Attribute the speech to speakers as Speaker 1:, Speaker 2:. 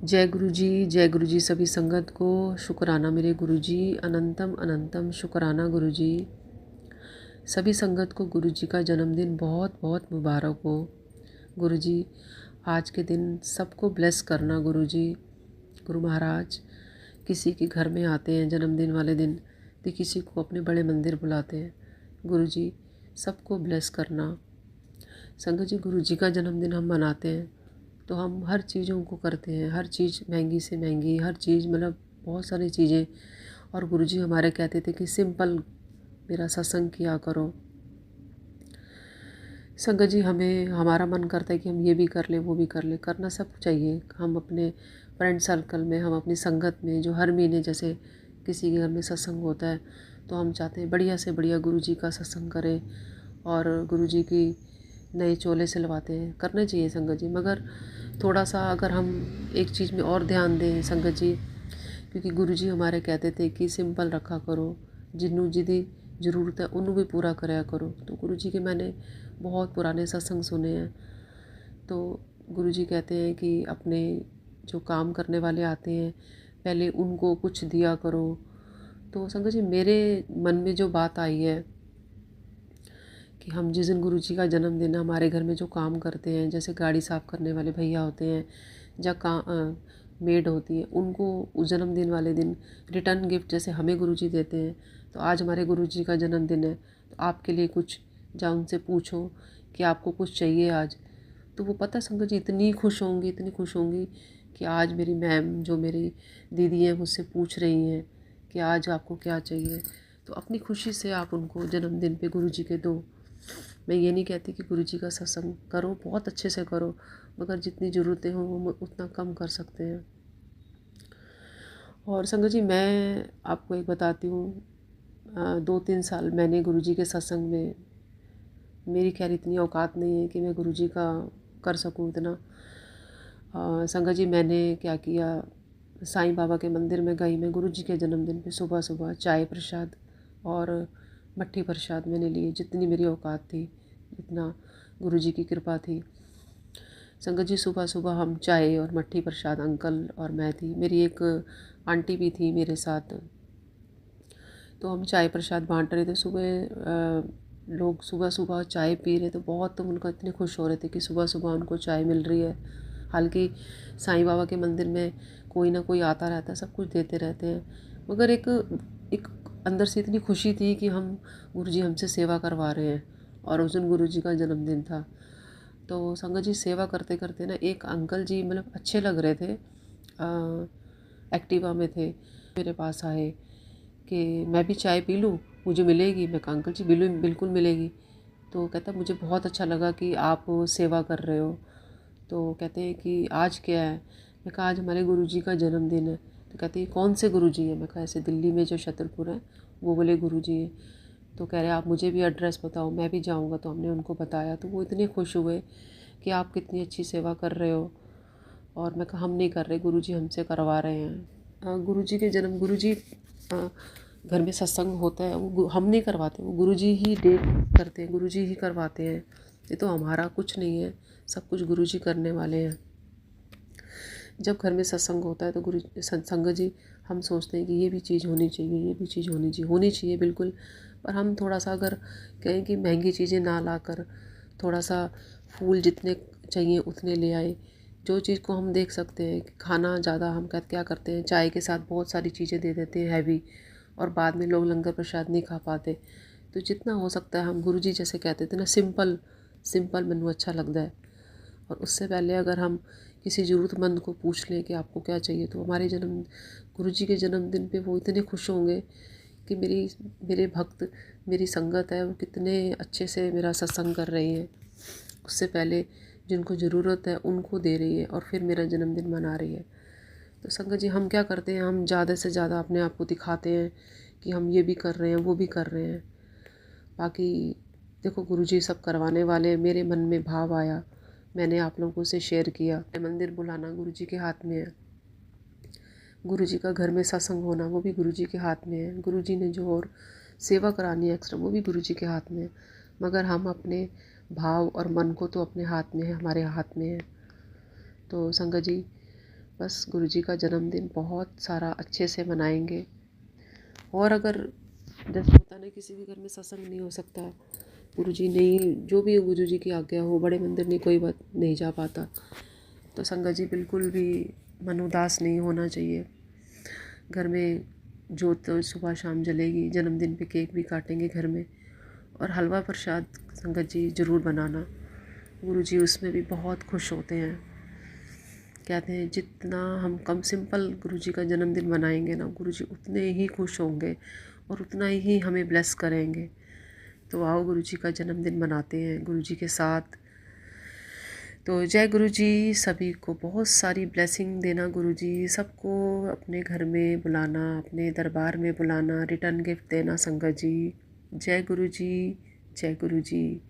Speaker 1: जय गुरु जी सभी संगत को। शुक्राना मेरे गुरु जी, अनंतम अनंतम शुक्राना गुरु जी। सभी संगत को गुरु जी का जन्मदिन बहुत बहुत मुबारक हो। गुरु जी आज के दिन सबको ब्लेस करना गुरु जी। गुरु महाराज किसी के घर में आते हैं जन्मदिन वाले दिन तो किसी को अपने बड़े मंदिर बुलाते हैं। गुरु जी सबको ब्लेस करना। संगत जी गुरु जी का जन्मदिन हम मनाते हैं तो हम हर चीज़ों को करते हैं, हर चीज़ महंगी से महंगी, हर चीज़ मतलब बहुत सारी चीज़ें। और गुरुजी हमारे कहते थे कि सिंपल मेरा सत्संग किया करो। संगत जी हमें हमारा मन करता है कि हम ये भी कर लें वो भी कर लें, करना सब चाहिए। हम अपने फ्रेंड सर्कल में, हम अपनी संगत में जो हर महीने जैसे किसी के घर में सत्संग होता है तो हम चाहते हैं बढ़िया से बढ़िया गुरु जी का सत्संग करें और गुरु जी की नए चोले सिलवाते हैं। करना चाहिए संगत जी, मगर थोड़ा सा अगर हम एक चीज़ में और ध्यान दें संगत जी, क्योंकि गुरु जी हमारे कहते थे कि सिंपल रखा करो, जिन्हों जिदी ज़रूरत है उन्हों भी पूरा कराया करो। तो गुरु जी के मैंने बहुत पुराने सत्संग सुने हैं। तो गुरु जी कहते हैं कि अपने जो काम करने वाले आते हैं पहले उनको कुछ दिया करो। तो संगत जी मेरे मन में जो बात आई है कि हम जिस दिन गुरु जी का जन्मदिन है, हमारे घर में जो काम करते हैं जैसे गाड़ी साफ़ करने वाले भैया होते हैं या मेड होती है, उनको उस जन्मदिन वाले दिन रिटर्न गिफ्ट जैसे हमें गुरु जी देते हैं। तो आज हमारे गुरु जी का जन्मदिन है तो आपके लिए कुछ या उनसे पूछो कि आपको कुछ चाहिए आज। तो वो पता संगत जी इतनी खुश होंगी, इतनी खुश होंगी कि आज मेरी मैम जो मेरी दीदी हैं मुझसे पूछ रही हैं कि आज आपको क्या चाहिए। तो अपनी खुशी से आप उनको जन्मदिन पे गुरु जी के दो। मैं ये नहीं कहती कि गुरु जी का सत्संग करो, बहुत अच्छे से करो, मगर जितनी ज़रूरतें हों वो उतना कम कर सकते हैं। और संगत जी मैं आपको एक बताती हूँ, 2-3 साल मैंने गुरु जी के सत्संग में, मेरी खैर इतनी औकात नहीं है कि मैं गुरु जी का कर सकूँ इतना। संगत जी मैंने क्या किया, साईं बाबा के मंदिर में गई मैं गुरु जी के जन्मदिन पे। सुबह सुबह चाय प्रसाद और मट्ठी प्रसाद मैंने लिए, जितनी मेरी औकात थी, जितना गुरु जी की कृपा थी। संगत जी सुबह सुबह हम चाय और मट्ठी प्रसाद, अंकल और मैं थी, मेरी एक आंटी भी थी मेरे साथ। तो हम चाय प्रसाद बांट रहे थे। लोग सुबह सुबह चाय पी रहे थे, बहुत तो उनका इतने खुश हो रहे थे कि सुबह सुबह उनको चाय मिल रही है। हालांकि साईं बाबा के मंदिर में कोई ना कोई आता रहता है, सब कुछ देते रहते हैं, मगर एक अंदर से इतनी खुशी थी कि हम गुरु जी हमसे सेवा करवा रहे हैं। और उस दिन गुरु जी का जन्मदिन था। तो संगत जी सेवा करते करते ना एक अंकल जी मतलब अच्छे लग रहे थे, एक्टिवा में थे, मेरे पास आए कि मैं भी चाय पी लूँ, मुझे मिलेगी? मैं कहा अंकल जी बिल्कुल मिलेगी। तो कहता मुझे बहुत अच्छा लगा कि आप सेवा कर रहे हो। तो कहते हैं कि आज क्या है? मैं कहा आज हमारे गुरु जी का जन्मदिन है। तो कहते हैं कौन से गुरु जी हैं? मैं कहा ऐसे दिल्ली में जो छतरपुर है वो बोले गुरु जी हैं। तो कह रहे आप मुझे भी एड्रेस बताओ, मैं भी जाऊँगा। तो हमने उनको बताया तो वो इतने खुश हुए कि आप कितनी अच्छी सेवा कर रहे हो। और मैं कहा हम नहीं कर रहे, गुरु जी हमसे करवा रहे हैं। गुरु जी के जन्म, गुरु जी घर में सत्संग होता है वो हम नहीं करवाते, वो गुरु जी ही डेट करते हैं, गुरु जी ही करवाते हैं। ये तो हमारा कुछ नहीं है, सब कुछ गुरु जी करने वाले हैं। जब घर में सत्संग होता है तो गुरु संगत जी हम सोचते हैं कि ये भी चीज़ होनी चाहिए, ये भी चीज़ होनी चाहिए बिल्कुल। पर हम थोड़ा सा अगर कहें कि महंगी चीज़ें ना लाकर थोड़ा सा फूल जितने चाहिए उतने ले आए। जो चीज़ को हम देख सकते हैं कि खाना ज़्यादा हम क्या करते हैं, चाय के साथ बहुत सारी चीज़ें दे देते हैं हैवी, और बाद में लोग लंगर प्रसाद नहीं खा पाते। तो जितना हो सकता है हम गुरु जी जैसे कहते थे ना, सिंपल सिंपल मैनू अच्छा लगता है। और उससे पहले अगर हम किसी ज़रूरतमंद को पूछ लें कि आपको क्या चाहिए, तो हमारे गुरु जी के जन्मदिन पे वो इतने खुश होंगे कि मेरे भक्त, मेरी संगत है वो कितने अच्छे से मेरा सत्संग कर रही है। उससे पहले जिनको ज़रूरत है उनको दे रही है और फिर मेरा जन्मदिन मना रही है। तो संगत जी हम क्या करते हैं, हम ज़्यादा से ज़्यादा अपने आप को दिखाते हैं कि हम ये भी कर रहे हैं वो भी कर रहे हैं। बाकी देखो गुरु जी सब करवाने वाले हैं। मेरे मन में भाव आया, मैंने आप लोगों से शेयर किया। मंदिर बुलाना गुरु जी के हाथ में है, गुरु जी का घर में सत्संग होना वो भी गुरु जी के हाथ में है। गुरु जी ने जो और सेवा करानी है एक्स्ट्रा वो भी गुरु जी के हाथ में है। मगर हम अपने भाव और मन को तो अपने हाथ में है, हमारे हाथ में है। तो संगत जी बस गुरुजी का जन्मदिन बहुत सारा अच्छे से मनाएंगे। और अगर जैसे होता ना किसी भी घर में सत्संग नहीं हो सकता, गुरुजी नहीं, जो भी गुरुजी की आज्ञा हो, बड़े मंदिर नहीं कोई बात नहीं जा पाता, तो संगत जी बिल्कुल भी मन उदास नहीं होना चाहिए। घर में जोत तो सुबह शाम जलेगी, जन्मदिन पे केक भी काटेंगे घर में, और हलवा प्रसाद संगत जी ज़रूर बनाना। गुरुजी उसमें भी बहुत खुश होते हैं। कहते हैं जितना हम कम सिंपल गुरुजी का जन्मदिन मनाएंगे ना, गुरुजी उतने ही खुश होंगे और उतना ही हमें ब्लेस करेंगे। तो आओ गुरुजी का जन्मदिन मनाते हैं गुरुजी के साथ। तो जय गुरुजी, सभी को बहुत सारी ब्लेसिंग देना गुरुजी, सबको अपने घर में बुलाना, अपने दरबार में बुलाना, रिटर्न गिफ्ट देना संगत जी। जय गुरुजी, जय गुरुजी।